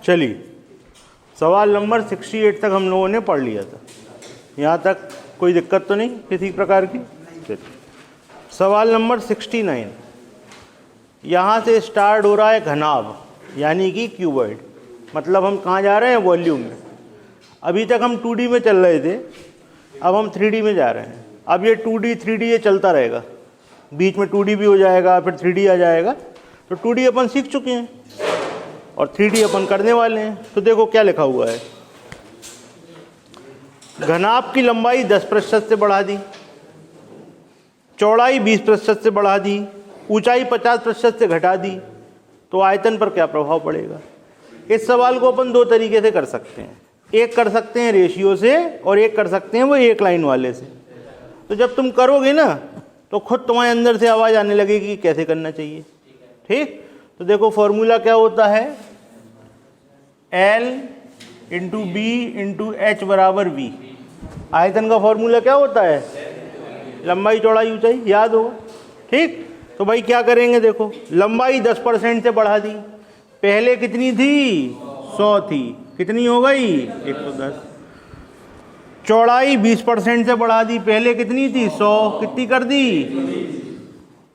चलिए, सवाल नंबर 68 तक हम लोगों ने पढ़ लिया था। यहाँ तक कोई दिक्कत तो नहीं किसी प्रकार की? चलिए, सवाल नंबर 69, यहाँ से स्टार्ट हो रहा है घनाभ यानी कि क्यूबॉइड, मतलब हम कहाँ जा रहे हैं? वॉल्यूम में। अभी तक हम 2D में चल रहे थे, अब हम 3D में जा रहे हैं। अब ये 2D 3D ये चलता रहेगा, बीच में 2D भी हो जाएगा, फिर 3D आ जाएगा। तो 2D अपन सीख चुके हैं और 3D अपन करने वाले हैं। तो देखो क्या लिखा हुआ है, घनाभ की लंबाई 10% से बढ़ा दी, चौड़ाई 20% से बढ़ा दी, ऊंचाई 50% से घटा दी, तो आयतन पर क्या प्रभाव पड़ेगा? इस सवाल को अपन दो तरीके से कर सकते हैं। एक कर सकते हैं रेशियो से और एक कर सकते हैं वो एक लाइन वाले से। तो जब तुम करोगे ना तो खुद तुम्हारे अंदर से आवाज़ आने लगेगी कि कैसे करना चाहिए। ठीक, तो देखो फॉर्मूला क्या होता है, L into B into H बराबर V। आयतन का फॉर्मूला क्या होता है? लंबाई चौड़ाई ऊंचाई, याद होगा। ठीक, तो भाई क्या करेंगे, देखो लंबाई 10% से बढ़ा दी, पहले कितनी थी? 100 थी, कितनी हो गई? 110। चौड़ाई 20% से बढ़ा दी, पहले कितनी थी? 100, कितनी कर दी?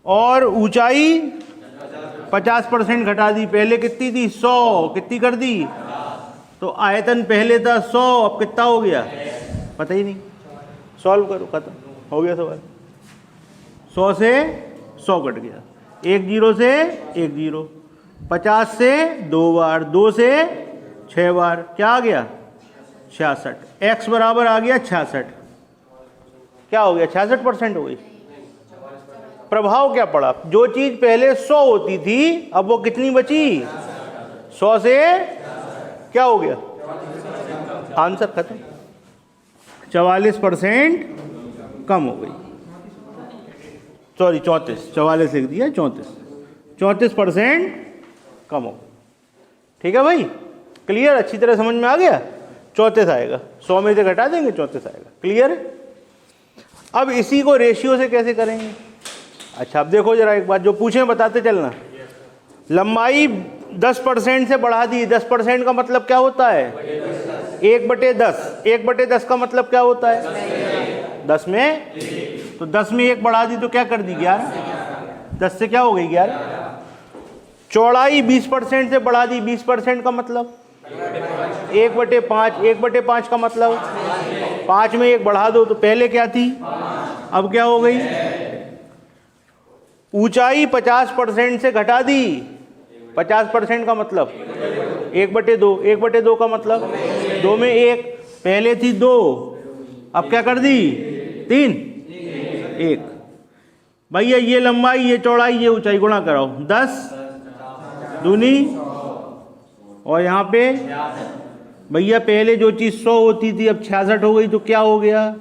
और ऊंचाई 50% घटा दी, पहले कितनी थी? 100, कितनी कर दी? तो आयतन पहले था 100, अब कितना हो गया? पता ही नहीं। सॉल्व करो, खत्म हो गया सवाल। 100 से 100 कट गया, 1 0 से 1 0, 50 से 2 बार, 2 से 6 बार, क्या आ गया? 66। x बराबर आ गया 66। क्या हो गया? 66% हो गई। प्रभाव क्या पड़ा? जो चीज पहले 100 होती थी अब वो कितनी बची? 100 से क्या हो गया? आंसर खत्म, 44% कम हो गई। सॉरी 34, 44 लिख दिया, 34% कम हो गई। ठीक है भाई, क्लियर? अच्छी तरह समझ में आ गया? 34 आएगा, 100 में से घटा देंगे 34 आएगा। क्लियर? अब इसी को रेशियो से कैसे करेंगे? अच्छा, अब देखो जरा एक बात, जो पूछें बताते चलना। लंबाई 10% से बढ़ा दी, 10% का मतलब क्या होता है? 1/10। 1/10 का मतलब क्या होता है? 10 में, तो 10 में 1 बढ़ा दी तो क्या कर दी? 11। 10 से क्या हो गई? 11। चौड़ाई 20% से बढ़ा दी, 20% का मतलब 1/5। 1/5 का मतलब 5 में 1 बढ़ा दो, तो पहले क्या थी अब क्या हो गई? ऊंचाई 50% से घटा दी, 50% का मतलब 1/2। 1/2 का मतलब 2 में 1, पहले थी 2, अब क्या कर दी? 3, 1। भैया ये लंबाई, ये चौड़ाई, ये ऊंचाई गुणा कराओ, 10 दूनी, और यहाँ पे भैया पहले जो चीज़ 100 होती थी अब 66 हो गई, तो क्या हो गया?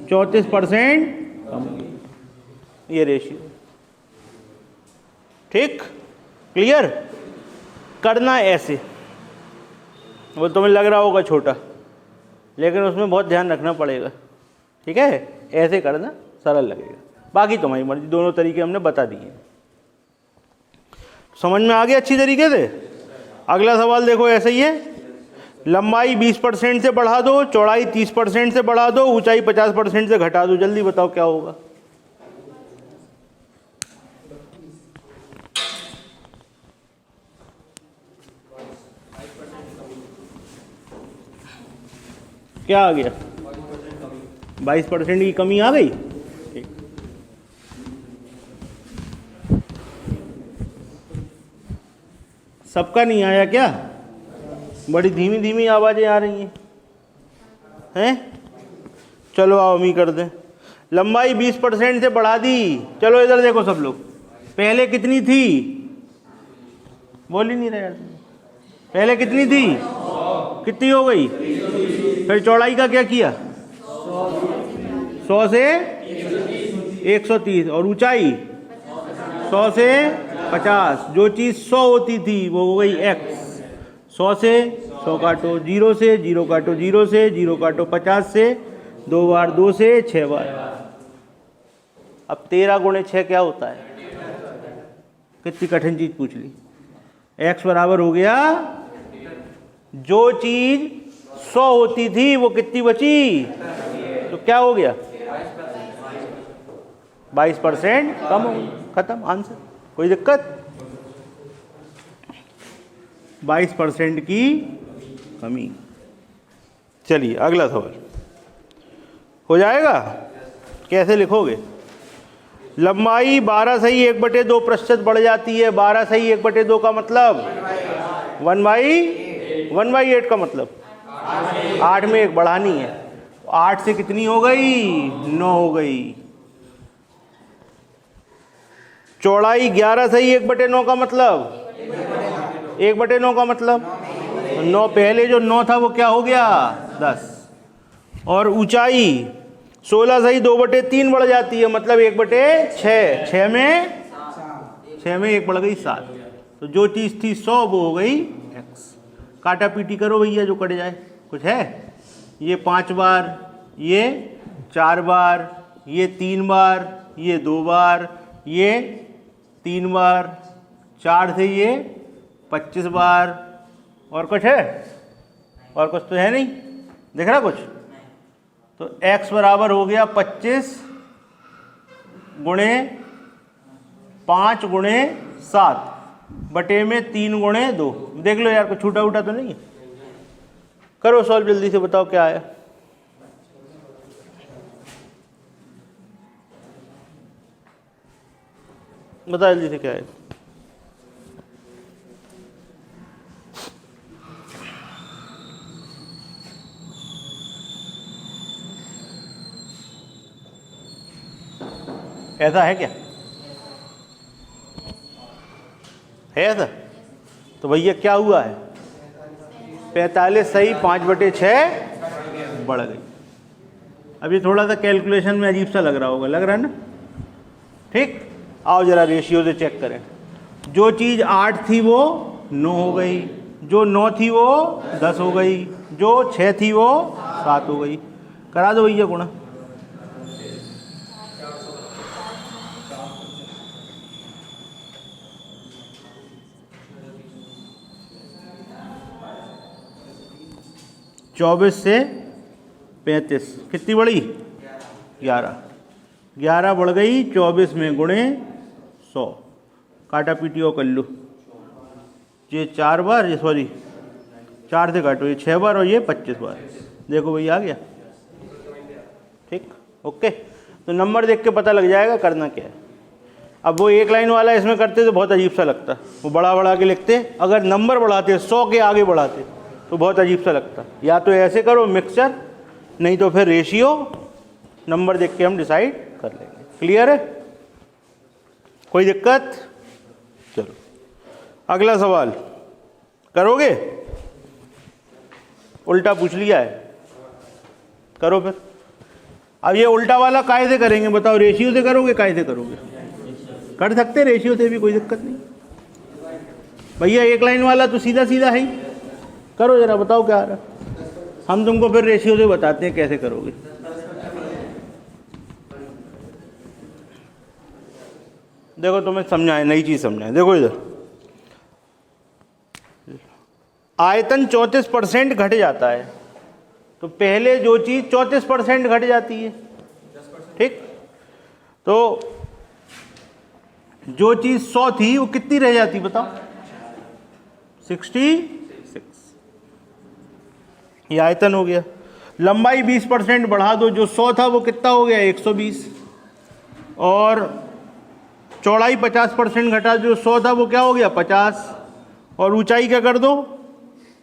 34% कम हो गई। ये रेशियो। ठीक, क्लियर? करना ऐसे, वो तुम्हें लग रहा होगा छोटा, लेकिन उसमें बहुत ध्यान रखना पड़ेगा। ठीक है, ऐसे करना सरल लगेगा, बाकी तुम्हारी मर्जी। दोनों तरीके हमने बता दिए। समझ में आ गया अच्छी तरीके से? अगला सवाल देखो, ऐसा ही है, लंबाई 20% से बढ़ा दो, चौड़ाई 30% से बढ़ा दो, ऊंचाई 50% से घटा दो। जल्दी बताओ क्या होगा? क्या आ गया? 22% की कमी आ गई। ठीक, सबका नहीं आया क्या? बड़ी धीमी धीमी आवाजें आ रही हैं? चलो आओ हम ही कर दें। लंबाई 20% से बढ़ा दी, चलो इधर देखो सब लोग, पहले कितनी थी? बोल ही नहीं रहे यार। पहले कितनी थी? कितनी हो गई? फिर चौड़ाई का क्या किया? 100 से 130, और ऊंचाई 100 से 50। जो चीज़ 100 होती थी वो हो गई x। 100 से 100 काटो, 0 से 0 काटो, 0 से 0 काटो, 50 से 2 बार, 2 से 6 बार। अब 13 गुणे 6 क्या होता है? कितनी कठिन चीज़ पूछ ली। x बराबर हो गया जो चीज 100 होती थी वो कितनी बची, तो क्या हो गया 22% कम हो गई। खत्म आंसर, कोई दिक्कत। 22% की कमी। चलिए अगला सवाल हो जाएगा। कैसे लिखोगे? लंबाई 12/1/2 बढ़ जाती है। 12/1/2 का मतलब 1/8 का मतलब 8 में 1 बढ़ानी है। 8 से कितनी हो गई, 9 हो गई। चौड़ाई 11/1/9 का मतलब 1/9 का मतलब 9, पहले जो 9 था वो क्या हो गया 10। और ऊंचाई 16/2/3 बढ़ जाती है, मतलब 1/6। 6 में 1 बढ़ गई 7। तो जो चीज़ थी 100 वो हो गई x। काटा पीटी करो भैया, जो कट जाए। कुछ है? ये 5 बार, ये 4 बार, ये 3 बार, ये 2 बार, ये 3 बार, 4 से ये 25 बार। और कुछ है? और कुछ तो है नहीं, दिख रहा कुछ? तो x बराबर हो गया 25 गुणे 5 गुणे 7 बटे में 3 गुणे 2। देख लो यार, कुछ छूटा उटा तो नहीं है? करो सॉल्व जल्दी से, बताओ क्या आया। बताओ जल्दी से क्या है। ऐसा है क्या? है ऐसा? तो भैया क्या हुआ है? 45 सही 5/6 बढ़ गई। अब ये थोड़ा सा कैलकुलेशन में अजीब सा लग रहा होगा, लग रहा है ना? ठीक, आओ जरा रेशियो से चेक करें। जो चीज़ 8 थी वो 9 हो गई, जो 9 थी वो 10 हो गई, जो 6 थी वो 7 हो गई। करा दो भैया गुणा। चौबीस से 35 कितनी बढ़ी? 11। 11 बढ़ गई 24 में गुणे 100। काटा पीटी और कर लो। ये 4 बार, ये सॉरी 4 से काटो, ये 6 बार और ये 25 बार। देखो भैया आ गया। ठीक, ओके। तो नंबर देख के पता लग जाएगा करना क्या है। अब वो एक लाइन वाला इसमें करते तो बहुत अजीब सा लगता, वो बढ़ा के लिखते। अगर नंबर बढ़ाते 100 के आगे बढ़ाते तो बहुत अजीब सा लगता। या तो ऐसे करो मिक्सचर, नहीं तो फिर रेशियो। नंबर देख के हम डिसाइड कर लेंगे। क्लियर है? कोई दिक्कत? चलो अगला सवाल करोगे? उल्टा पूछ लिया है, करो फिर। अब ये उल्टा वाला काहे से करेंगे बताओ? रेशियो से करोगे, काहे से करोगे? कर सकते रेशियो से भी, कोई दिक्कत नहीं भैया। एक लाइन वाला तो सीधा सीधा है ही। करो जरा, बताओ क्या आ रहा। हम तुमको फिर रेशियो से बताते हैं कैसे करोगे। देखो तुम्हें समझाएं, नई चीज समझाएं। देखो इधर आयतन 34% घट जाता है, तो पहले जो चीज 34% घट जाती है, ठीक? तो जो चीज 100 थी वो कितनी रह जाती बताओ? 66। ये आयतन हो गया। लंबाई 20% बढ़ा दो, जो 100 था वो कितना हो गया 120। और चौड़ाई 50% घटा, जो 100 था वो क्या हो गया 50। और ऊंचाई क्या कर दो,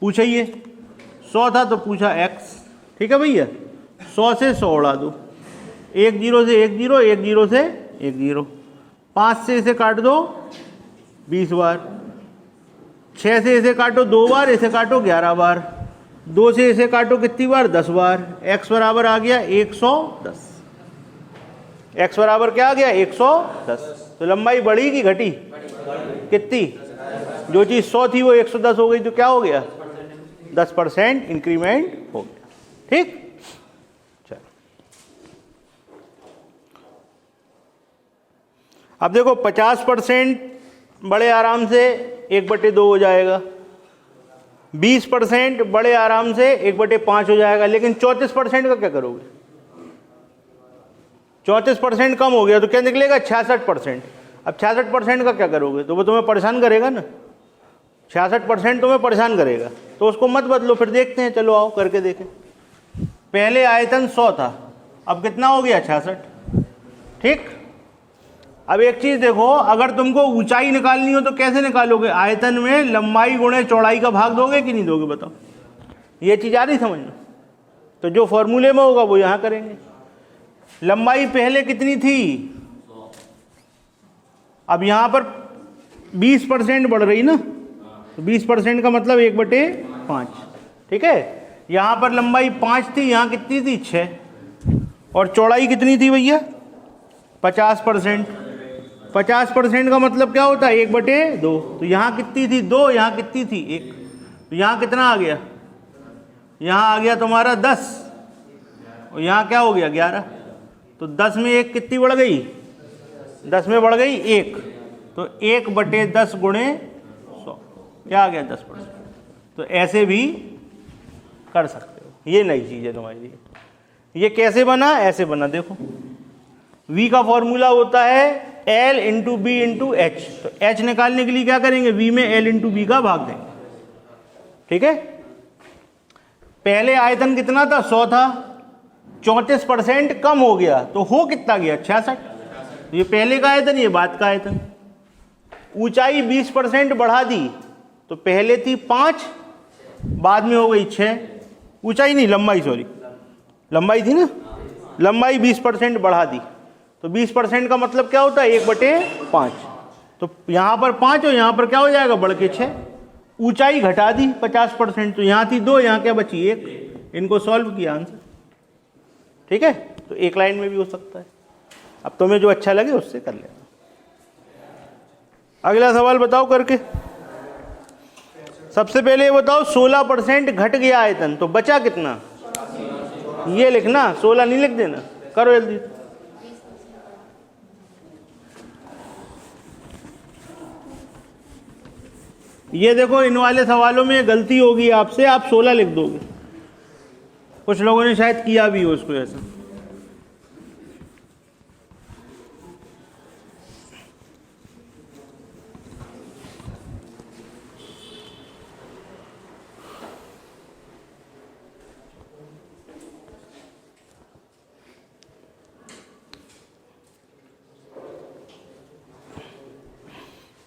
पूछिए। 100 था तो पूछा x, ठीक है भैया। 100 से 100 उड़ा दो, 1 0 से 1 0, 1 0 से 1 0। 5 से इसे काट दो 20 बार, 6 से इसे काटो 2 बार, इसे काटो 11 बार, 2 से इसे काटो कितनी बार 10 बार। x बराबर आ गया 110। x बराबर क्या आ गया 110। तो लंबाई बढ़ी कि घटी? कितनी? जो चीज़ 100 थी वो 110 हो गई, तो क्या हो गया 10% इंक्रीमेंट हो गया। ठीक, चलो अब देखो 50% बड़े आराम से 1/2 हो जाएगा। 20% बड़े आराम से 1/5 हो जाएगा, लेकिन 34% का क्या करोगे? 34% कम हो गया तो क्या निकलेगा? 66%। अब 66% का क्या करोगे? तो वो तुम्हें परेशान करेगा ना, 66% तुम्हें परेशान करेगा, तो उसको मत बदलो, फिर देखते हैं, चलो आओ करके देखें। पहले आयतन 100 था, अब कितना हो गया? 66। ठीक। अब एक चीज देखो, अगर तुमको ऊंचाई निकालनी हो तो कैसे निकालोगे? आयतन में लंबाई गुणे चौड़ाई का भाग दोगे कि नहीं दोगे? बताओ, ये चीज आ रही समझ में? तो जो फॉर्मूले में होगा वो यहां करेंगे। लंबाई पहले कितनी थी? अब यहां पर 20% बढ़ रही ना, तो 20% का मतलब 1/5। ठीक है, यहां पर लंबाई 5 थी, यहां कितनी थी? 6। और चौड़ाई कितनी थी भैया? 50%। 50% का मतलब क्या होता है? 1/2। तो यहाँ कितनी थी? 2। यहाँ कितनी थी? 1। तो यहाँ कितना आ गया? यहाँ आ गया तुम्हारा 10, और यहाँ क्या हो गया? 11। तो 10 में 1 कितनी बढ़ गई? 10 में बढ़ गई 1। तो 1/10 गुणे 100 क्या आ गया? 10%। तो ऐसे भी कर सकते हो, ये नई चीज़ है तुम्हारी लिए। ये कैसे बना? ऐसे बना, देखो। V का फॉर्मूला होता है L into B into H. तो H निकालने के लिए क्या करेंगे? V में L इंटू बी का भाग देंगे। ठीक है, पहले आयतन कितना था? 100 था, 34% कम हो गया, तो हो कितना गया? 66। ये पहले का आयतन, ये बाद का आयतन। ऊंचाई 20% बढ़ा दी, तो पहले थी 5, बाद में हो गई 6। ऊंचाई नहीं, लंबाई, सॉरी, लंबाई थी ना, लंबाई 20% बढ़ा दी, तो 20% का मतलब क्या होता है? 1/5। तो यहाँ पर 5 और यहाँ पर क्या हो जाएगा? बढ़ के 6। ऊंचाई घटा दी 50%, तो यहाँ थी 2, यहाँ क्या बची? 1। इनको सॉल्व किया, आंसर। ठीक है, तो एक लाइन में भी हो सकता है। अब तुम्हें जो अच्छा लगे उससे कर लेना। अगला सवाल बताओ करके। सबसे पहले ये बताओ, 16% घट गया आयतन, तो बचा कितना? ये लिखना, 16 नहीं लिख देना। करो जल्दी। ये देखो, इन वाले सवालों में गलती होगी आपसे, आप 16 लिख दोगे। कुछ लोगों ने शायद किया भी हो उसको ऐसा।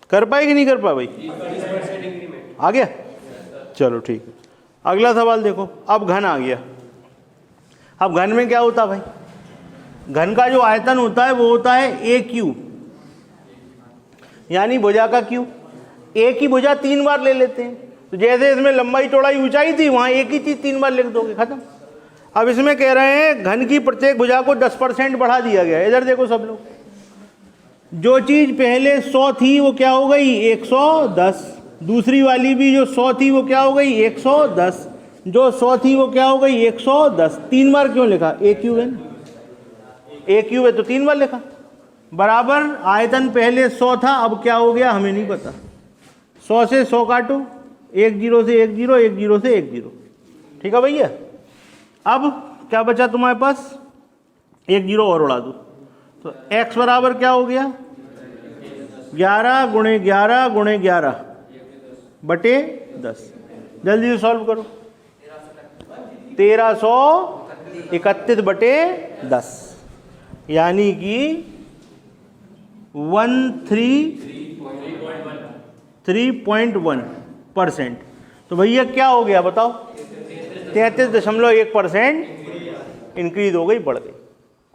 कर पाए कि नहीं कर पाए भाई? आ गया, चलो ठीक है। अगला सवाल देखो, अब घन आ गया। अब घन में क्या होता है भाई? घन का जो आयतन होता है वो होता है ए क्यू, यानी भुजा का क्यू। एक ही भुजा 3 बार ले लेते हैं, तो जैसे इसमें लंबाई चौड़ाई ऊंचाई थी, वहां एक ही चीज 3 बार लिख दोगे, खत्म। अब इसमें कह रहे हैं घन की प्रत्येक भुजा को 10% बढ़ा दिया गया। इधर देखो सब लोग, जो चीज पहले 100 थी वो क्या हो गई? 110। दूसरी वाली भी जो 100 थी वो क्या हो गई? 110। जो 100 थी वो क्या हो गई? 110। 3 बार क्यों लिखा? ए क्यू है ना, ए क्यू है तो 3 बार लिखा। बराबर आयतन पहले 100 था, अब क्या हो गया हमें नहीं पता। 100 से 100 काटो, 1 0 से 1 0, 1 0 से 1 0। ठीक है भैया। अब क्या बचा तुम्हारे पास? 1 0 और उड़ा दो, तो x बराबर क्या हो गया? 11 गुणे 11 गुणे 11 बटे 10। जल्दी से सॉल्व करो। 1331 बटे 10, यानी कि 133.1%। तो भैया क्या हो गया बताओ? 33.1% इंक्रीज हो गई, बढ़ गई।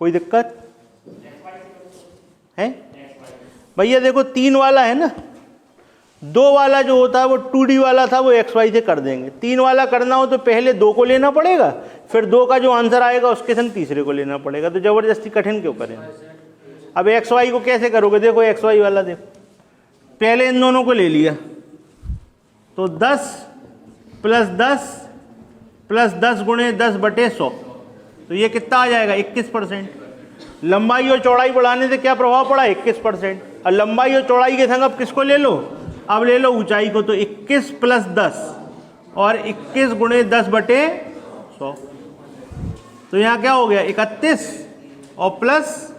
कोई दिक्कत है भैया? देखो 3 वाला है ना, 2 वाला जो होता है वो 2D वाला था, वो XY से कर देंगे। 3 वाला करना हो तो पहले 2 को लेना पड़ेगा, फिर 2 का जो आंसर आएगा उसके संग तीसरे को लेना पड़ेगा। तो जबरदस्ती कठिन क्यों करें? अब XY को कैसे करोगे? देखो XY वाला देखो, पहले इन दोनों को ले लिया, तो 10 प्लस 10 प्लस 10 गुणे 10 बटे 100, तो ये कितना आ जाएगा? 21%। लंबाई और चौड़ाई बढ़ाने से क्या प्रभाव पड़ा? 21%। और लंबाई और चौड़ाई के संग अब किसको ले लो? अब ले लो ऊंचाई को, तो 21 प्लस 10 और 21 गुणे 10/100। तो यहाँ क्या हो गया 31 और प्लस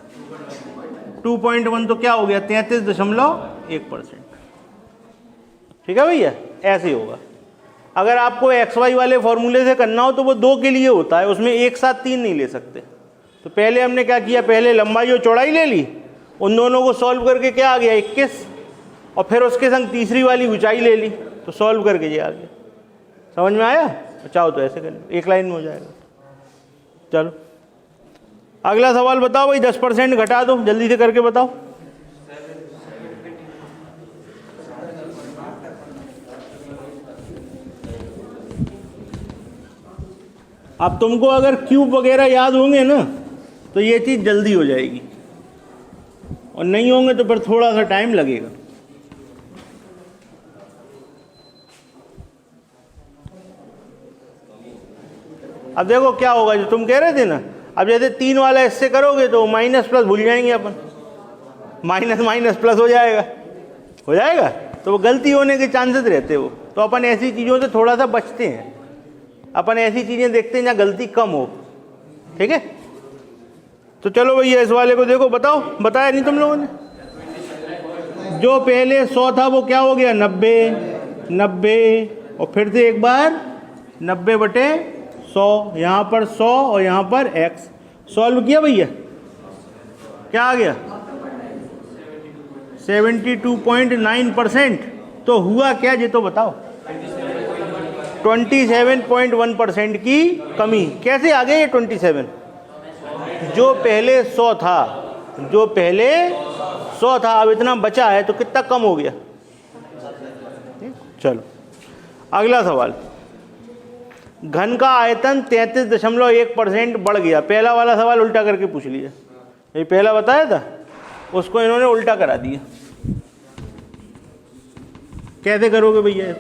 2.1 तो क्या हो गया 33.1%। ठीक है भैया, ऐसे ही होगा। अगर आपको XY वाले फॉर्मूले से करना हो तो वो 2 के लिए होता है, उसमें एक साथ 3 नहीं ले सकते। तो पहले हमने क्या किया, पहले लंबाई और चौड़ाई ले ली, उन दोनों को सॉल्व करके क्या आ गया 21, और फिर उसके संग तीसरी वाली ऊंचाई ले ली, तो सॉल्व करके ये आ गया। समझ में आया? चाहो तो ऐसे कर लो, एक लाइन में हो जाएगा। चलो अगला सवाल बताओ भाई, 10% घटा दो, जल्दी से करके बताओ। अब तुमको अगर क्यूब वगैरह याद होंगे ना तो ये चीज़ जल्दी हो जाएगी, और नहीं होंगे तो फिर थोड़ा सा टाइम लगेगा। अब देखो क्या होगा, जो तुम कह रहे थे ना, अब जैसे 3 वाला इससे करोगे तो माइनस प्लस भूल जाएंगे अपन, माइनस माइनस प्लस हो जाएगा तो वो गलती होने के चांसेस रहते हो। तो अपन ऐसी चीज़ों से थोड़ा सा बचते हैं, अपन ऐसी चीज़ें देखते हैं जहाँ गलती कम हो। ठीक है, तो चलो भैया इस वाले को देखो, बताओ, बताया नहीं तुम लोगों ने? जो पहले 100 था वो क्या हो गया 90, और फिर से एक बार 90/100, यहाँ पर 100 और यहाँ पर x। सॉल्व किया भैया, क्या आ गया 72.9%। तो हुआ क्या ये तो बताओ, 27.1% की कमी। कैसे आ गया ये 27? जो पहले 100 था, अब इतना बचा है तो कितना कम हो गया। चलो अगला सवाल, घन का आयतन 33.1% बढ़ गया। पहला वाला सवाल उल्टा करके पूछ लिया, ये पहला बताया था उसको इन्होंने उल्टा करा दिया। कैसे करोगे भैया?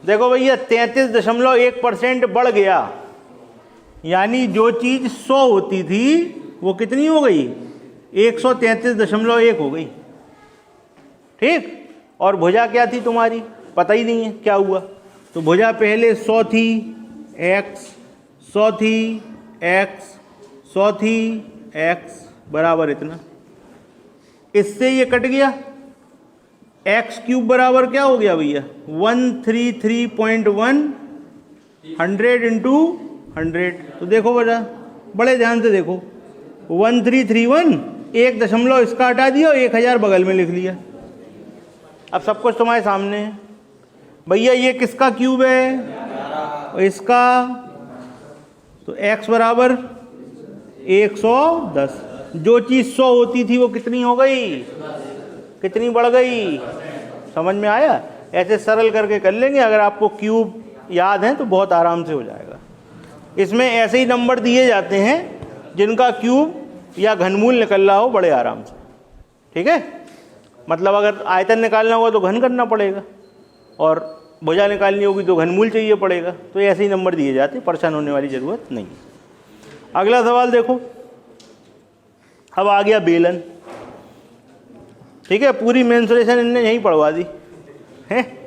देखो भैया 33.1% बढ़ गया, यानी जो चीज 100 होती थी वो कितनी हो गई 133.1 हो गई। ठीक, और भुजा क्या थी तुम्हारी पता ही नहीं है क्या हुआ। तो भुजा पहले 100 थी x, 100 थी x, 100 थी x बराबर इतना, इससे ये कट गया, एक्स क्यूब बराबर क्या हो गया भैया 133.1 100 इंटू 100। तो देखो बेटा बड़े ध्यान से देखो, 1331 एक दशमलव इसका हटा दिया और 1000 बगल में लिख लिया। अब सब कुछ तुम्हारे सामने है भैया, ये किसका क्यूब है और इसका, तो x बराबर 110। जो चीज़ 100 होती थी वो कितनी हो गई, कितनी बढ़ गई। समझ में आया? ऐसे सरल करके कर लेंगे, अगर आपको क्यूब याद है तो बहुत आराम से हो जाएगा। इसमें ऐसे ही नंबर दिए जाते हैं जिनका क्यूब या घनमूल निकल रहा हो बड़े आराम से। ठीक है, मतलब अगर आयतन निकालना होगा तो घन करना पड़ेगा और भुजा निकालनी होगी तो घनमूल चाहिए पड़ेगा। तो ऐसे ही नंबर दिए जाते, परेशान होने वाली ज़रूरत नहीं। अगला सवाल देखो, अब आ गया बेलन। ठीक है, पूरी मेंसुरेशन इनने यहीं पढ़वा दी है।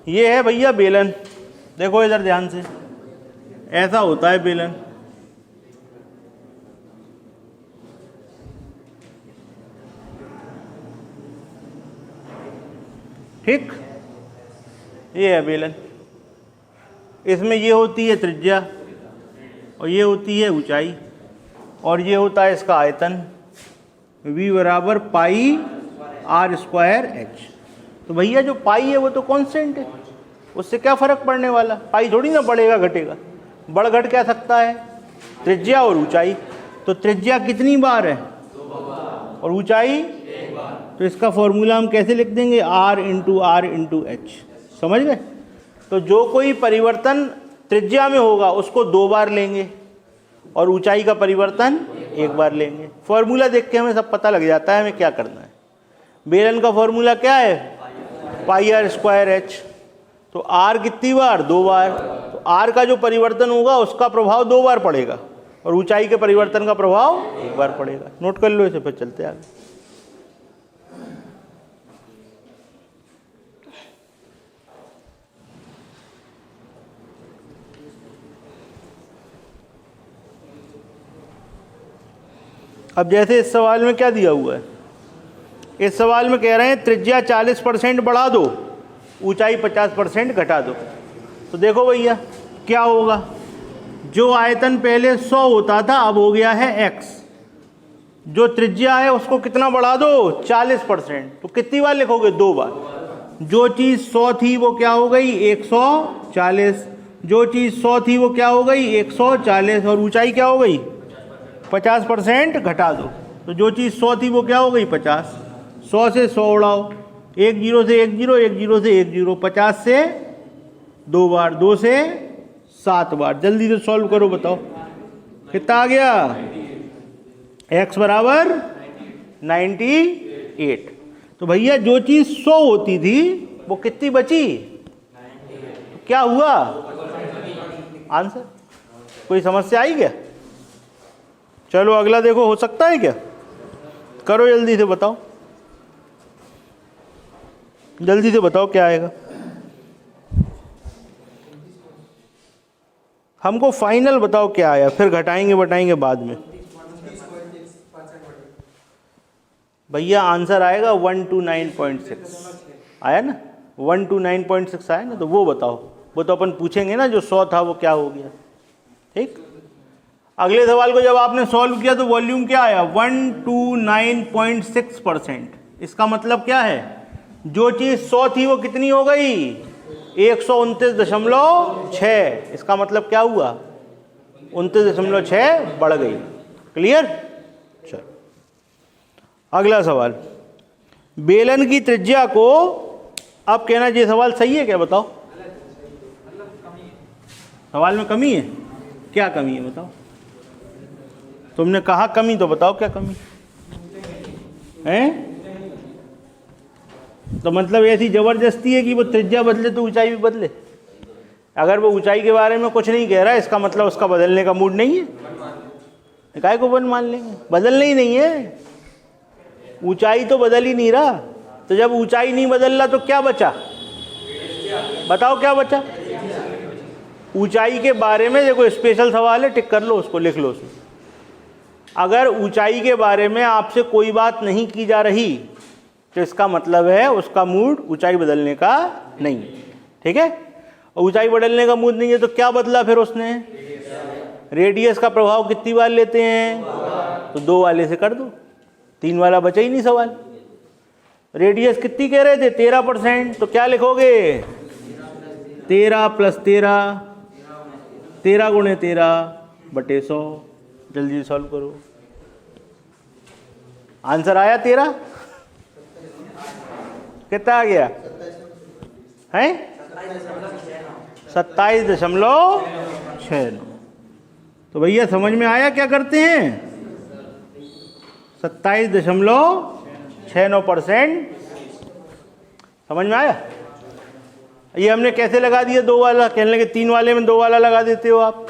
ये है भैया बेलन, देखो इधर ध्यान से, ऐसा होता है बेलन। ठीक, ये है बेलन। इसमें ये होती है त्रिज्या और ये होती है ऊंचाई और ये होता है इसका आयतन v बराबर पाई r स्क्वायर h। तो भैया जो पाई है वो तो कांस्टेंट है, उससे क्या फ़र्क पड़ने वाला, पाई थोड़ी ना बढ़ेगा घटेगा। बढ़ घट क्या सकता है, त्रिज्या और ऊंचाई। तो त्रिज्या कितनी बार है और ऊंचाई, तो इसका फॉर्मूला हम कैसे लिख देंगे, r इंटू एच। समझ गए? तो जो कोई परिवर्तन त्रिज्या में होगा उसको 2 बार लेंगे और ऊंचाई का परिवर्तन 1 बार लेंगे। फॉर्मूला देख के हमें सब पता लग जाता है हमें क्या करना है। बेलन का फॉर्मूला क्या है, पाई r स्क्वायर h। तो आर कितनी बार? 2 बार। तो आर का जो परिवर्तन होगा उसका प्रभाव 2 बार पड़ेगा और ऊंचाई के परिवर्तन का प्रभाव 1 बार पड़ेगा। नोट कर लो इसे, फिर चलते आगे। अब जैसे इस सवाल में क्या दिया हुआ है, इस सवाल में कह रहे हैं त्रिज्या 40% बढ़ा दो, ऊंचाई 50% घटा दो। तो देखो भैया क्या होगा, जो आयतन पहले 100 होता था अब हो गया है x, जो त्रिज्या है उसको कितना बढ़ा दो? 40%। तो कितनी बार लिखोगे? 2 बार। जो चीज़ 100 थी वो क्या हो गई? 140। जो चीज़ 100 थी वो क्या हो गई? 140। और ऊंचाई क्या हो गई? 50% घटा दो। तो जो चीज़ 100 थी वो क्या हो गई? 50। 100 से 100 उड़ाओ, 1 0 से 1 0, 1 0 से 1 0, 50 से 2 बार, 2 से 7 बार। जल्दी से सॉल्व करो, बताओ कितना आ गया? x बराबर 98। तो भैया जो चीज़ 100 होती थी वो कितनी बची? तो क्या हुआ आंसर? कोई समस्या आई क्या? चलो अगला देखो, हो सकता है क्या? करो जल्दी से, बताओ जल्दी से, बताओ क्या आएगा। हमको फाइनल बताओ क्या आया, फिर घटाएंगे बटाएंगे बाद में। भैया आंसर आएगा 129.6 आया ना, 129.6 आया ना। तो वो बताओ, वो तो अपन पूछेंगे ना, जो 100 था वो क्या हो गया। ठीक, अगले सवाल को जब आपने सॉल्व किया तो वॉल्यूम क्या आया? 129.6%। इसका मतलब क्या है? जो चीज़ 100 थी वो कितनी हो गई? 129.6। इसका मतलब क्या हुआ? 29.6 बढ़ गई। क्लियर? चलो अगला सवाल, बेलन की त्रिज्या को, अब कहना ये सवाल सही है क्या? बताओ। सवाल में कमी है? क्या कमी है बताओ? तुमने कहा कमी, तो बताओ क्या कमी है? तो मतलब ऐसी जबरदस्ती है कि वो त्रिज्या बदले तो ऊंचाई भी बदले। अगर वो ऊंचाई के बारे में कुछ नहीं कह रहा है, इसका मतलब उसका बदलने का मूड नहीं है। काय को बन मान लेंगे? बदलना ही नहीं है, ऊंचाई तो बदल ही नहीं रहा। तो जब ऊंचाई नहीं बदल रहा तो क्या बचा? बताओ क्या बचा? ऊंचाई के बारे में देखो, स्पेशल सवाल है, टिक कर लो उसको, लिख लो उसमें। अगर ऊंचाई के बारे में आपसे कोई बात नहीं की जा रही तो इसका मतलब है उसका मूड ऊंचाई बदलने का नहीं। ठीक है, ऊंचाई बदलने का मूड नहीं है तो क्या बदला फिर उसने? रेडियस का प्रभाव कितनी बार लेते हैं? तो 2 वाले से कर दो, 3 वाला बचा ही नहीं सवाल। रेडियस कितनी कह रहे थे? 13%। तो क्या लिखोगे? 13 + 13, 13 × 13/100। जल्दी सॉल्व करो। आंसर आया 13। कितना आ गया है? 27.69। तो भैया समझ में आया क्या करते हैं? 27.69% समझ में आया? ये हमने कैसे लगा दिया 2 वाला? कहने लगे 3 वाले में 2 वाला लगा देते हो आप।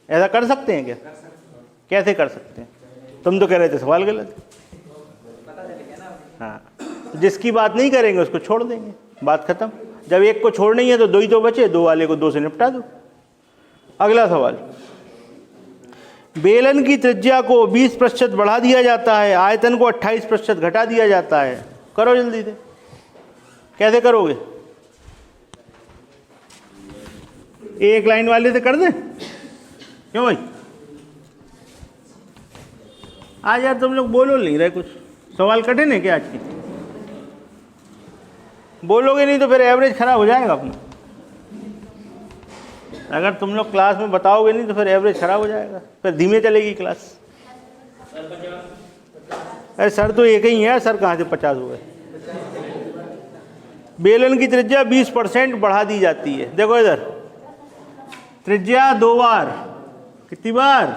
ऐसा कर सकते हैं क्या? कैसे कर सकते हैं? तुम तो कह रहे थे सवाल गलत है। हाँ, जिसकी बात नहीं करेंगे उसको छोड़ देंगे, बात खत्म। जब एक को छोड़नी है तो 2 ही तो बचे, 2 वाले को 2 से निपटा दो। अगला सवाल, बेलन की त्रिज्या को 20% बढ़ा दिया जाता है, आयतन को 28% घटा दिया जाता है। करो जल्दी से, कैसे करोगे? एक लाइन वाले से कर दें? क्यों भाई? आज यार तुम लोग बोलो नहीं रहे, कुछ सवाल कठिन है क्या आज की? बोलोगे नहीं तो फिर एवरेज खराब हो जाएगा अपना। अगर तुम लोग क्लास में बताओगे नहीं तो फिर एवरेज खराब हो जाएगा, फिर धीमे चलेगी क्लास। अरे सर तो एक ही है, सर कहाँ से 50 हुए? बेलन की त्रिज्या 20% बढ़ा दी जाती है। देखो इधर, त्रिज्या 2 बार, कितनी बार?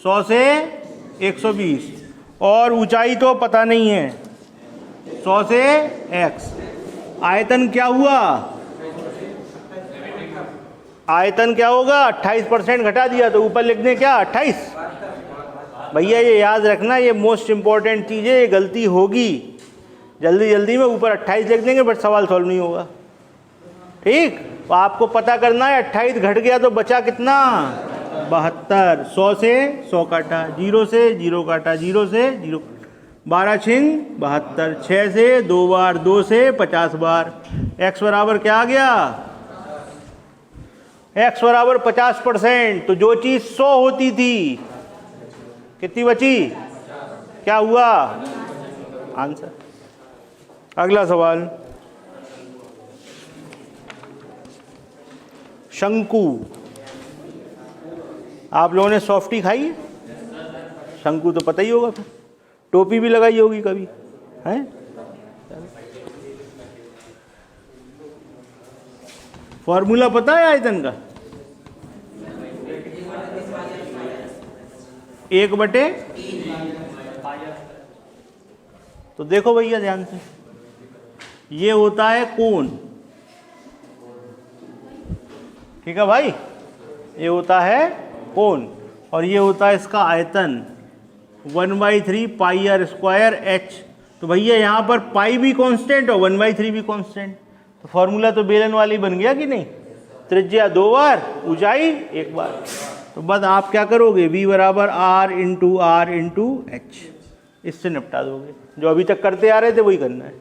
100 से 120, और ऊंचाई तो पता नहीं है, 100 से x। आयतन क्या हुआ, आयतन क्या होगा, 28% घटा दिया तो ऊपर लिख दें क्या 28। भैया ये याद रखना, ये मोस्ट इंपॉर्टेंट चीज़ है, ये गलती होगी, जल्दी जल्दी में ऊपर 28 लिख देंगे बट सवाल सॉल्व नहीं होगा। ठीक, तो आपको पता करना है 28 घट गया तो बचा कितना 72। 100 से 100 काटा, 0 से 0 काटा, 0 से 0, 12 छिंग 72, 6 से 2 बार, 2 से 50 बार। x बराबर क्या आ गया, x बराबर 50%। तो जो चीज़ 100 होती थी कितनी बची, क्या हुआ आंसर। अगला सवाल, शंकु। आप लोगों ने सॉफ्टी खाई है, शंकु तो पता ही होगा, फिर टोपी भी लगाई होगी कभी, हैं? फॉर्मूला पता है आयतन का, 1/3। तो देखो भैया ध्यान से, ये होता है कोण, ठीक है भाई, ये होता है कोण, और ये होता है इसका आयतन 1/3 पाई आर स्क्वायर एच। तो भैया यहाँ पर पाई भी कांस्टेंट और 1/3 भी कांस्टेंट, तो फॉर्मूला तो बेलन वाली बन गया कि नहीं, त्रिज्या 2 बार, ऊंचाई 1 बार। तो बस आप क्या करोगे, v बराबर r इंटू एच, इससे निपटा दोगे, जो अभी तक करते आ रहे थे वही करना है।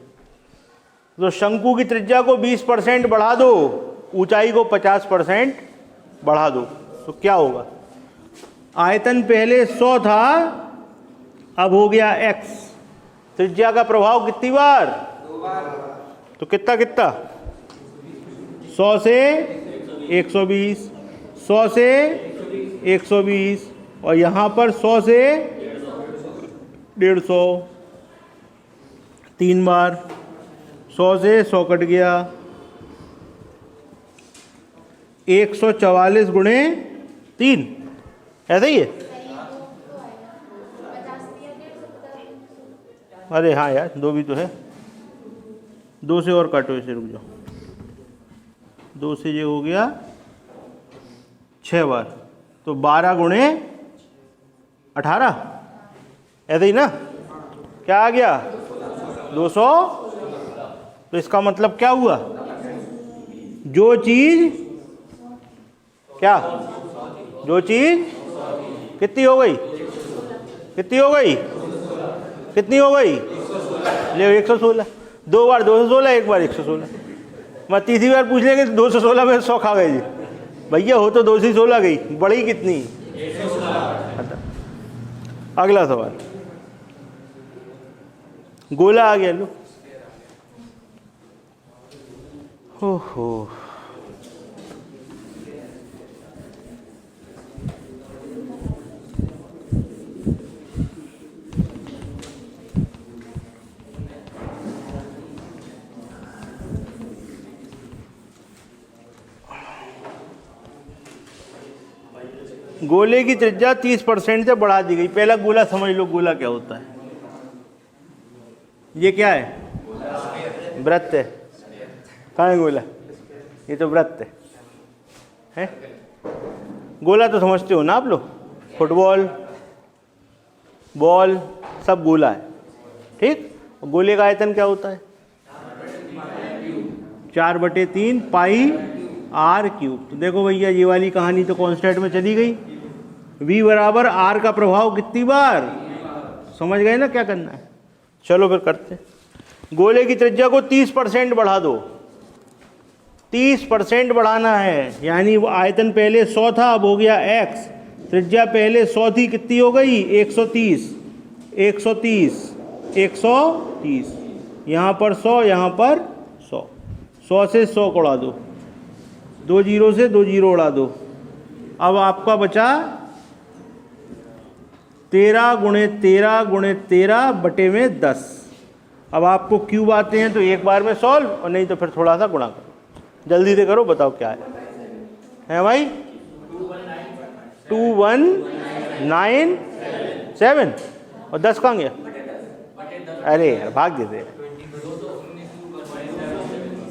तो शंकु की त्रिज्या को 20% बढ़ा दो, ऊंचाई को 50% बढ़ा दो, तो क्या होगा, आयतन पहले 100 था, अब हो गया x, त्रिज्या का प्रभाव कितनी बार, 2 बार, तो कितना कितना, 100 से 120, 100 से 120, और यहाँ पर 100 से 150, 3 बार, 100 से 100 कट गया, 144 गुणे 3, ऐसा ही है। अरे हाँ यार, 2 भी तो है, 2 से और काटो इसे, रुक जाओ, 2 से ये हो गया 6 बार, तो 12 गुणे 18, ऐसा ही ना, क्या आ गया 200। तो इसका मतलब क्या हुआ, जो चीज क्या, जो चीज कितनी हो गई, कितनी हो गई, कितनी हो गई, ले 116, 2 बार 216, 1 बार 116। मैं तीसरी बार पूछ लेंगे 216 में 100 खा गए जी, भैया हो तो 216 गई, बड़ी कितनी। अगला सवाल, गोला आ गया, लो, हो गोले की त्रिज्या 30% से बढ़ा दी गई। पहला गोला समझ लो, गोला क्या होता है, ये क्या है, वृत्त है, कहाँ है गोला, ये तो वृत्त है? गोला तो समझते हो ना आप लोग, फुटबॉल, बॉल, सब गोला है, ठीक। गोले का आयतन क्या होता है, 4/3 पाई आर क्यूब। तो देखो भैया ये वाली कहानी तो कांस्टेंट में चली गई, v बराबर r का प्रभाव कितनी बार, समझ गए ना क्या करना है। चलो फिर करते हैं, गोले की त्रिज्या को 30% बढ़ा दो, 30% बढ़ाना है, यानी वो आयतन पहले 100 था, अब हो गया x, त्रिज्या पहले 100 थी, कितनी हो गई 130, 130, 130, यहाँ पर 100, यहाँ पर 100, 100 से 100 को उड़ा दो, 2 जीरो से 2 जीरो उड़ा दो, अब आपका बचा 13 गुणे 13 गुणे 13 बटे में 10। अब आपको क्यूब आते हैं तो एक बार में सॉल्व, और नहीं तो फिर थोड़ा सा गुणा करो, जल्दी से करो, बताओ क्या है भाई, 2197, और 10 कहाँ गया, अरे यार भाग देते,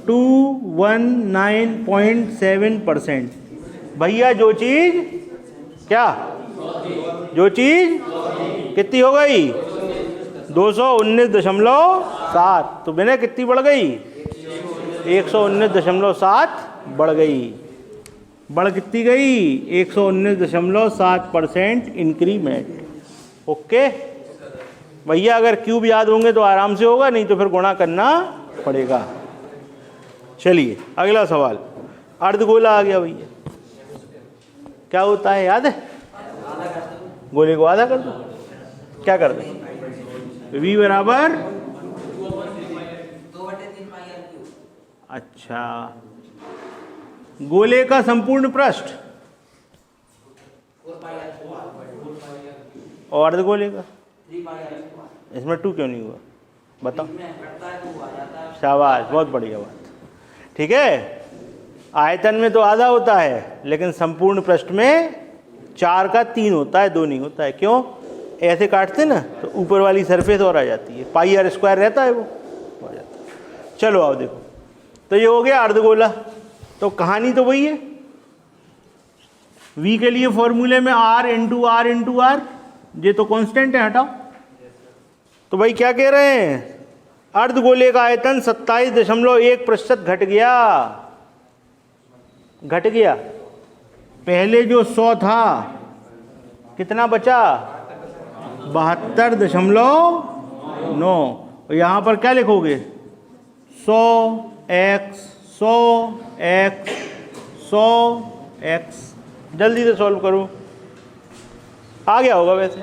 219.7%। भैया जो चीज़ क्या, जो चीज़ कितनी हो गई, 219.7, तो मैंने कितनी बढ़ गई, 119.7 बढ़ गई। बढ़ कितनी गई, 119.7% इंक्रीमेंट। ओके भैया, अगर क्यूब याद होंगे तो आराम से होगा, नहीं तो फिर गुणा करना पड़ेगा। चलिए अगला सवाल, अर्धगोला आ गया भैया, क्या होता है याद है, गोले को आधा कर दो, क्या कर दो, v बराबर, अच्छा गोले का संपूर्ण पृष्ठ और अर्धगोले का, इसमें 2 क्यों नहीं हुआ बताओ, शाबाश, बहुत बढ़िया बात। ठीक है, आयतन में तो आधा होता है, लेकिन संपूर्ण पृष्ठ में 4 का 3 होता है, 2 नहीं होता है। क्यों, ऐसे काटते ना तो ऊपर वाली सरफेस और आ जाती है, पाई आर स्क्वायर रहता है वो हो जाता है। चलो आओ देखो, तो ये हो गया अर्धगोला। तो कहानी तो वही है, v के लिए फॉर्मूले में r इंटू आर, ये तो कांस्टेंट है, हटाओ। तो भाई क्या कह रहे हैं, अर्धगोले का आयतन 27.1% घट गया। पहले जो 100 था, कितना बचा, 72.9। और यहाँ पर क्या लिखोगे, 100x 100x। जल्दी से सॉल्व करो, आ गया होगा वैसे,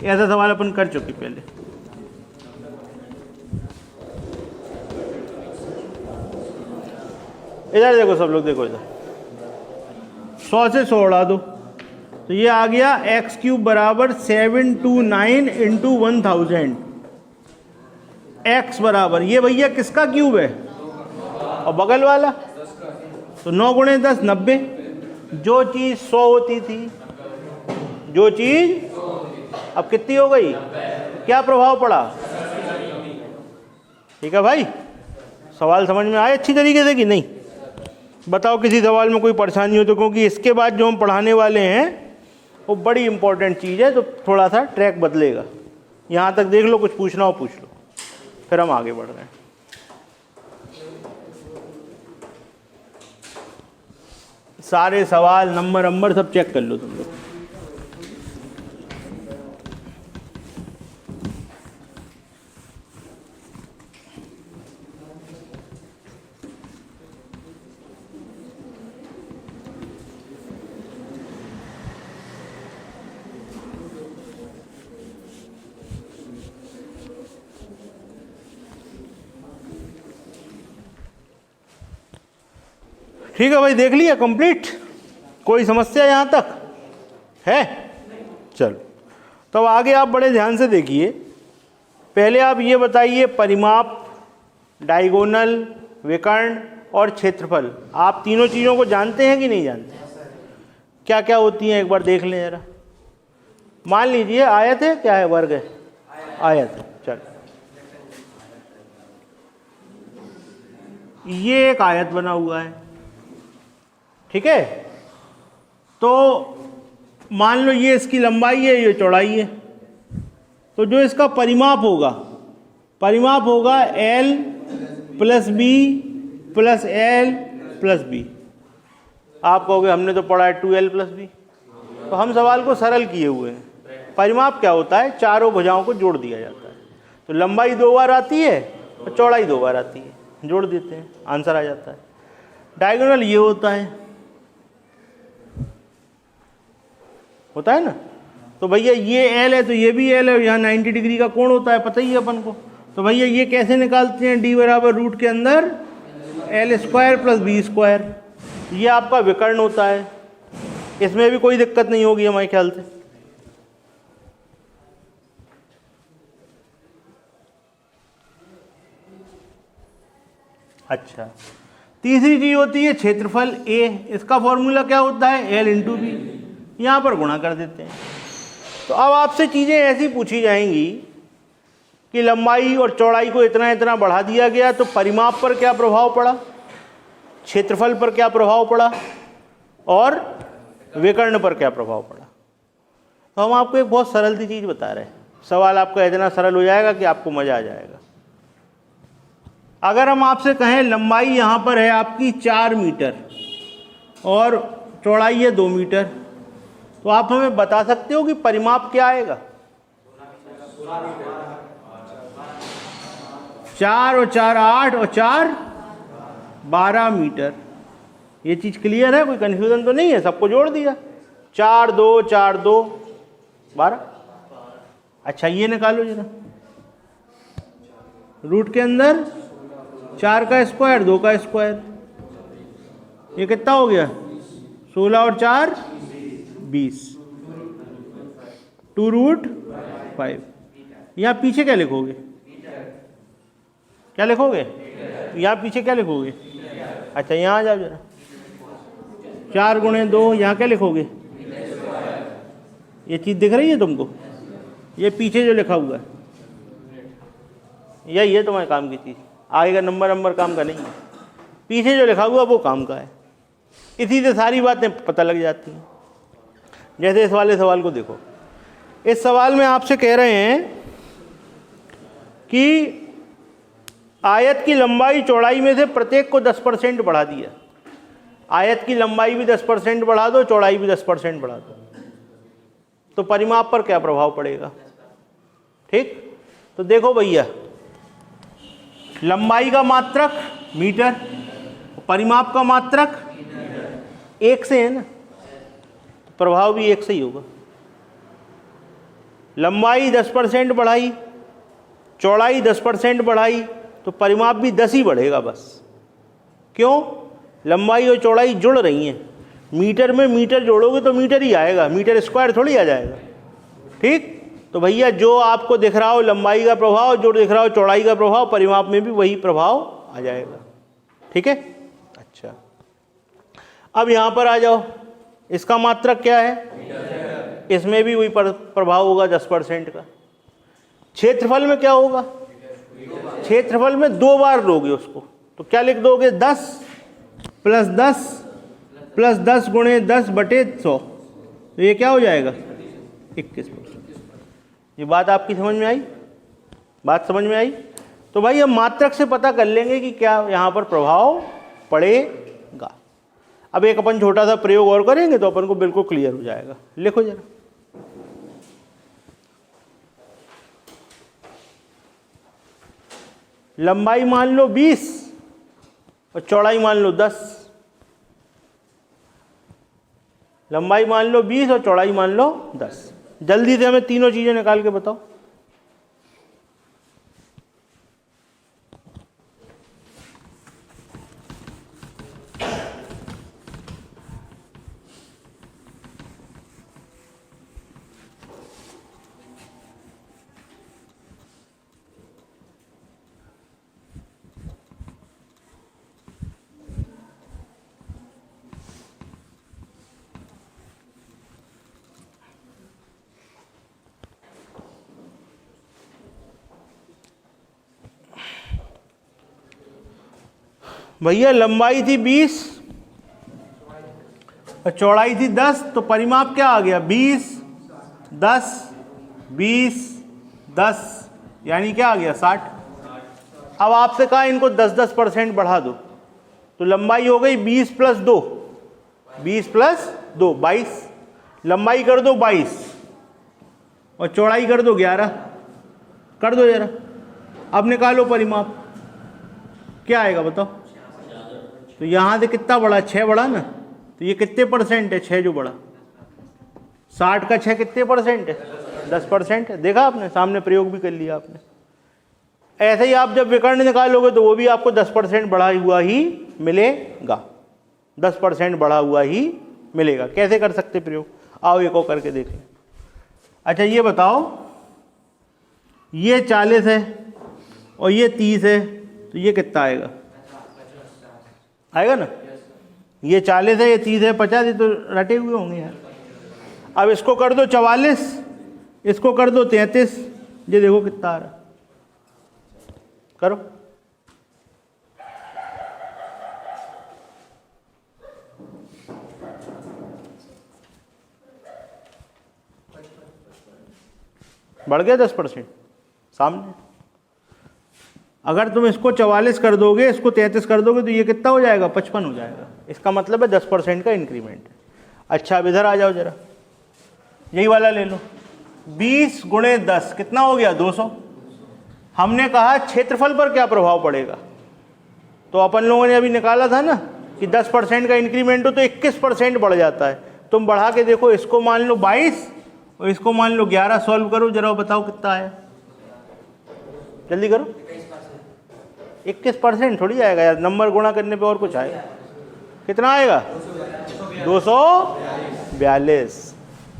ऐसा सवाल अपन कर चुके पहले। इधर देखो सब लोग, देखो इधर 100 से 100 उड़ा दो, तो ये आ गया x³ बराबर 729 इंटू 1000। x बराबर, ये भैया किसका क्यूब है, और बगल वाला, तो 9 गुणे 10 90। जो चीज़ 100 होती थी, जो चीज़ अब कितनी हो गई, क्या प्रभाव पड़ा। ठीक है भाई, सवाल समझ में आए अच्छी तरीके से कि नहीं, बताओ किसी सवाल में कोई परेशानी हो तो, क्योंकि इसके बाद जो हम पढ़ाने वाले हैं वो बड़ी इंपॉर्टेंट चीज़ है, तो थोड़ा सा ट्रैक बदलेगा। यहाँ तक देख लो, कुछ पूछना हो पूछ लो, फिर हम आगे बढ़ रहे हैं। सारे सवाल नंबर सब चेक कर लो तुम लोग। ठीक है भाई, देख लिया कंप्लीट, कोई समस्या यहाँ तक है। चलो, तो आगे आप बड़े ध्यान से देखिए। पहले आप ये बताइए, परिमाप, डायगोनल, विकर्ण और क्षेत्रफल, आप तीनों चीज़ों को जानते हैं कि नहीं जानते, क्या क्या होती हैं एक बार देख लें जरा। मान लीजिए आयत है, क्या है, वर्ग है, आयत है। चलो, ये एक आयत बना हुआ है, ठीक है। तो मान लो ये इसकी लंबाई है, ये चौड़ाई है, तो जो इसका परिमाप होगा l plus b plus l plus b। आप कहोगे हमने तो पढ़ा है 2l प्लस b, तो हम सवाल को सरल किए हुए हैं। परिमाप क्या होता है, चारों भुजाओं को जोड़ दिया जाता है, तो लंबाई 2 बार आती है और चौड़ाई 2 बार आती है, जोड़ देते हैं, आंसर आ जाता है। डायगोनल ये होता है ना, तो भैया ये l है तो ये भी l है, और यहाँ 90 डिग्री का कोण होता है, पता ही है अपन को। तो भैया ये कैसे निकालते हैं, d बराबर रूट के अंदर l square plus b square. ये आपका विकर्ण होता है, इसमें भी कोई दिक्कत नहीं होगी हमारे ख्याल से। अच्छा, तीसरी चीज होती है क्षेत्रफल a। इसका फॉर्मूला क्या होता है, l इंटू बी, यहाँ पर गुणा कर देते हैं। तो अब आपसे चीज़ें ऐसी पूछी जाएंगी कि लंबाई और चौड़ाई को इतना इतना बढ़ा दिया गया, तो परिमाप पर क्या प्रभाव पड़ा, क्षेत्रफल पर क्या प्रभाव पड़ा और विकर्ण पर क्या प्रभाव पड़ा। तो हम आपको एक बहुत सरल सी चीज़ बता रहे हैं, सवाल आपका इतना सरल हो जाएगा कि आपको मज़ा आ जाएगा। अगर हम आपसे कहें लंबाई यहाँ पर है आपकी 4 मीटर और चौड़ाई है 2 मीटर, तो आप हमें बता सकते हो कि परिमाप क्या आएगा। 4 और 4 8 और 4 12 मीटर। ये चीज़ क्लियर है, कोई कन्फ्यूजन तो नहीं है, सबको जोड़ दिया। 4 2 4 2 12। अच्छा ये निकालो जरा, रूट के अंदर 4 का स्क्वायर 2 का स्क्वायर, ये कितना हो गया 16 और 4 20, 2√5। यहाँ पीछे क्या लिखोगे, क्या लिखोगे, यहाँ पीछे क्या लिखोगे। अच्छा यहाँ आ जाओ जरा, 4 गुणे 2, यहाँ क्या लिखोगे, ये चीज़ दिख रही है तुमको, ये पीछे जो लिखा हुआ है यही है तुम्हारे काम की चीज़, आगे का नंबर काम का नहीं है, पीछे जो लिखा हुआ वो काम का है। इसी से सारी बातें पता लग जाती हैं। जैसे इस वाले सवाल को देखो, इस सवाल में आपसे कह रहे हैं कि आयत की लंबाई चौड़ाई में से प्रत्येक को 10% बढ़ा दिया। आयत की लंबाई भी 10% बढ़ा दो, चौड़ाई भी 10% बढ़ा दो, तो परिमाप पर क्या प्रभाव पड़ेगा। ठीक, तो देखो भैया, लंबाई का मात्रक मीटर, परिमाप का मात्रक 1 से है ना, प्रभाव भी 1 से ही होगा। लंबाई 10% बढ़ाई, चौड़ाई 10% बढ़ाई, तो परिमाप भी 10 ही बढ़ेगा बस। क्यों, लंबाई और चौड़ाई जुड़ रही हैं, मीटर में मीटर जोड़ोगे तो मीटर ही आएगा, मीटर स्क्वायर थोड़ी आ जाएगा। ठीक, तो भैया जो आपको दिख रहा हो लंबाई का प्रभाव, जो दिख रहा हो चौड़ाई का प्रभाव, परिमाप में भी वही प्रभाव आ जाएगा। ठीक है, अच्छा अब यहाँ पर आ जाओ, इसका मात्रक क्या है, इसमें भी वही प्रभाव होगा 10% का। क्षेत्रफल में क्या होगा, क्षेत्रफल में 2 बार लोगे उसको, तो क्या लिख दोगे, 10 + 10 + 10 गुणे 10/100, तो ये क्या हो जाएगा 21%। ये बात आपकी समझ में आई, बात समझ में आई। तो भाई हम मात्रक से पता कर लेंगे कि क्या यहाँ पर प्रभाव पड़ेगा। अब एक अपन छोटा सा प्रयोग और करेंगे तो अपन को बिल्कुल क्लियर हो जाएगा। लिखो जरा, लंबाई मान लो 20 और चौड़ाई मान लो 10। लंबाई मान लो 20 और चौड़ाई मान लो 10। जल्दी से हमें तीनों चीजें निकाल के बताओ। भैया लंबाई थी 20 और चौड़ाई थी 10, तो परिमाप क्या आ गया, 20 10 20 10, यानी क्या आ गया 60। अब आपसे कहा इनको 10% बढ़ा दो, तो लंबाई हो गई 20 + 2, 20 + 2 22, लंबाई कर दो 22 और चौड़ाई कर दो 11, कर दो जरा। अब निकालो परिमाप, क्या आएगा बताओ। तो यहाँ से कितना बढ़ा, 6 बढ़ा ना, तो ये कितने % है, 6 जो बढ़ा, 60 का 6 कितने % है, 10% है। देखा आपने, सामने प्रयोग भी कर लिया आपने। ऐसे ही आप जब विकर्ण निकालोगे तो वो भी आपको 10% बढ़ा हुआ ही मिलेगा, 10% बढ़ा हुआ ही मिलेगा। कैसे कर सकते प्रयोग, आओ एक और करके देखें। अच्छा ये बताओ, ये 40 है और ये 30 है, तो ये कितना आएगा, आएगा ना। ये 40 है, ये 30 है, 50, ये तो रटे हुए होंगे यार। अब इसको कर दो 44, इसको कर दो 33, ये देखो कितना आ रहा। करो। बढ़ गया 10% सामने। अगर तुम इसको 44 कर दोगे, इसको 33 कर दोगे, तो ये कितना हो जाएगा? 55 हो जाएगा। इसका मतलब है 10% का इंक्रीमेंट है। अच्छा, अब इधर आ जाओ जरा, यही वाला ले लो। 20 गुणे 10 कितना हो गया? 200। हमने कहा क्षेत्रफल पर क्या प्रभाव पड़ेगा, तो अपन लोगों ने अभी निकाला था ना कि 10% का इंक्रीमेंट हो तो 21% बढ़ जाता है। तुम बढ़ा के देखो, इसको मान लो 22 और इसको मान लो 11। सॉल्व करो जरा, बताओ कितना आया, जल्दी करो। 21% थोड़ी आएगा यार, नंबर गुणा करने पे और कुछ आएगा। कितना आएगा? 242।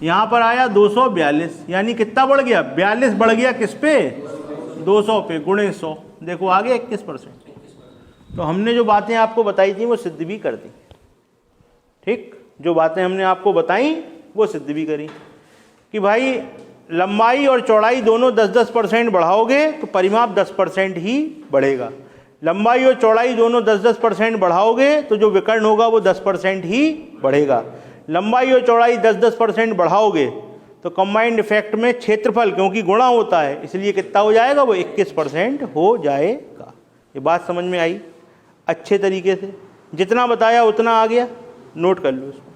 यहाँ पर आया 242, यानी कितना बढ़ गया? 42 बढ़ गया किस पे? 200 पे, गुणे 100। देखो आ गया 21%। तो हमने जो बातें आपको बताई थी वो सिद्ध भी कर दी। ठीक, जो बातें हमने आपको बताई वो सिद्ध भी करी कि भाई लंबाई और चौड़ाई दोनों 10-10% बढ़ाओगे तो परिमाप 10% ही बढ़ेगा। लंबाई और चौड़ाई दोनों 10-10% बढ़ाओगे तो जो विकर्ण होगा वो 10% ही बढ़ेगा। लंबाई और चौड़ाई 10-10% बढ़ाओगे तो कंबाइंड इफेक्ट में क्षेत्रफल, क्योंकि गुणा होता है इसलिए कितना हो जाएगा? वो 21% हो जाएगा। ये बात समझ में आई अच्छे तरीके से? जितना बताया उतना आ गया, नोट कर लो इसको।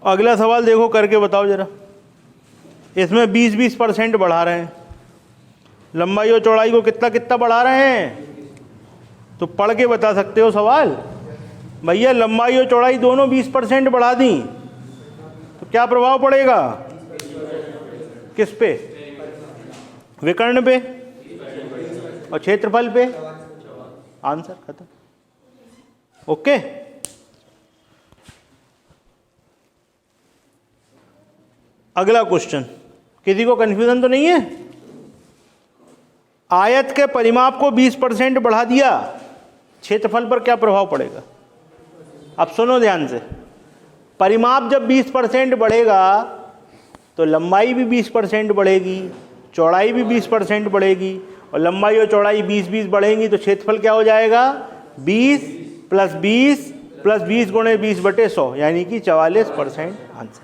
अगला सवाल देखो, करके बताओ जरा। इसमें 20-20% बढ़ा रहे हैं, लंबाई और चौड़ाई को कितना कितना बढ़ा रहे हैं, तो पढ़ के बता सकते हो सवाल। भैया लंबाई और चौड़ाई दोनों 20% बढ़ा दी तो क्या प्रभाव पड़ेगा? किस पे? विकर्ण पे और क्षेत्रफल पे। आंसर खत्म। ओके, अगला क्वेश्चन। किसी को कंफ्यूजन तो नहीं है? आयत के परिमाप को 20% बढ़ा दिया, क्षेत्रफल पर क्या प्रभाव पड़ेगा? अब सुनो ध्यान से। परिमाप जब 20% बढ़ेगा तो लंबाई भी 20% बढ़ेगी, चौड़ाई भी 20% बढ़ेगी, और लंबाई और चौड़ाई 20-20 बढ़ेंगी तो क्षेत्रफल क्या हो जाएगा? 20 + 20 + 20 गुणे 20/100, यानी कि 44%। आंसर।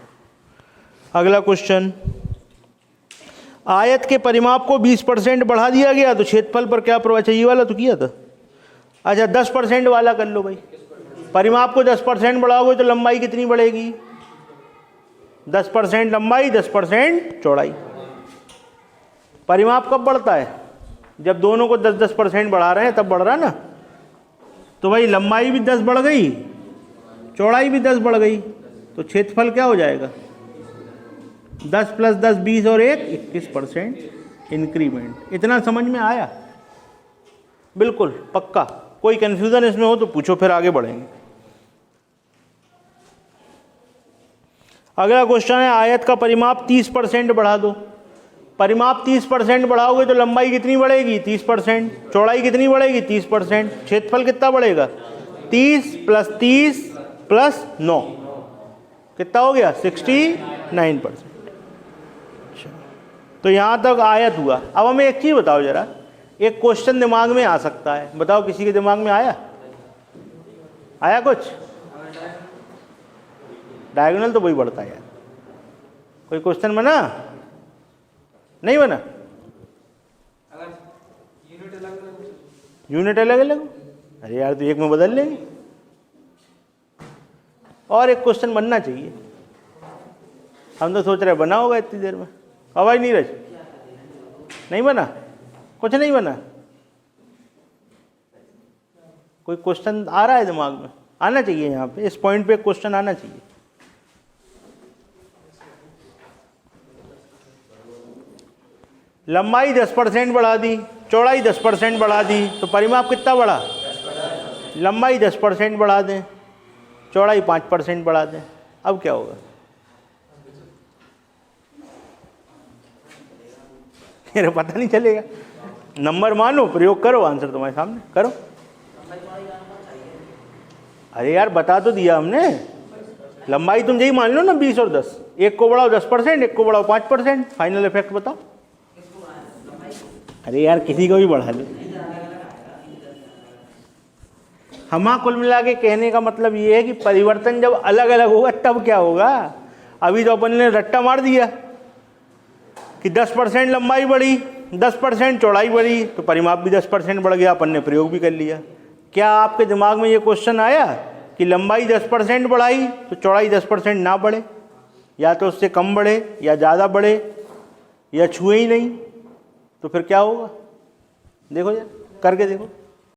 अगला क्वेश्चन। आयत के परिमाप को 20% बढ़ा दिया गया तो क्षेत्रफल पर क्या प्रभाव? चाहिए वाला तो किया था। अच्छा, 10% वाला कर लो भाई। परिमाप को 10% बढ़ाओगे तो लंबाई कितनी बढ़ेगी? 10% लंबाई, 10% चौड़ाई। परिमाप कब बढ़ता है? जब दोनों को 10-10% बढ़ा रहे हैं तब बढ़ रहा है ना। तो भाई लंबाई भी 10 बढ़ गई, चौड़ाई भी 10 बढ़ गई, तो क्षेत्रफल क्या हो जाएगा? 10 + 10 20 और 1 21% इंक्रीमेंट। इतना समझ में आया? बिल्कुल पक्का। कोई कंफ्यूजन इसमें हो तो पूछो, फिर आगे बढ़ेंगे। अगला क्वेश्चन है, आयत का परिमाप 30% बढ़ा दो। परिमाप 30% बढ़ाओगे तो लंबाई कितनी बढ़ेगी? 30%। चौड़ाई कितनी बढ़ेगी? 30%। क्षेत्रफल कितना बढ़ेगा? 30 + 30 + 9 कितना हो गया? 69%। तो यहाँ तक आयत हुआ। अब हमें एक चीज़ बताओ जरा, एक क्वेश्चन दिमाग में आ सकता है, बताओ किसी के दिमाग में आया? आया कुछ? डायगोनल तो वही बढ़ता है यार। कोई क्वेश्चन बना? नहीं बना? यूनिट अलग अलग? अरे यार, तो एक में बदल लेंगे। और एक क्वेश्चन बनना चाहिए। हम तो सोच रहे बना होगा इतनी देर में। आवाज नीरज, नहीं बना? कुछ नहीं बना? कोई क्वेश्चन आ रहा है दिमाग में? आना चाहिए यहाँ पे, इस पॉइंट पे क्वेश्चन आना चाहिए। लंबाई 10% बढ़ा दी, चौड़ाई 10% बढ़ा दी, तो परिमाप कितना बढ़ा? लंबाई 10% बढ़ा दें, चौड़ाई 5% बढ़ा दें, अब क्या होगा? मेरे पता नहीं चलेगा। नंबर मानो, प्रयोग करो, आंसर तुम्हारे सामने करो। अरे यार बता तो दिया हमने, लंबाई तुम यही मान लो ना 20 और 10, एक को बढ़ाओ 10%, एक को बढ़ाओ 5%, फाइनल इफेक्ट बताओ। अरे यार किसी को भी बढ़ा लो। हमारा कुल मिला के कहने का मतलब ये है कि परिवर्तन जब अलग अलग होगा तब क्या होगा। अभी तो अपन ने रट्टा मार दिया कि 10% लंबाई बढ़ी, 10% चौड़ाई बढ़ी, तो परिमाप भी 10% बढ़ गया, अपन ने प्रयोग भी कर लिया। क्या आपके दिमाग में ये क्वेश्चन आया कि लंबाई 10% बढ़ाई तो चौड़ाई 10% ना बढ़े, या तो उससे कम बढ़े या ज़्यादा बढ़े या छुए ही नहीं, तो फिर क्या होगा? देखो यार करके देखो।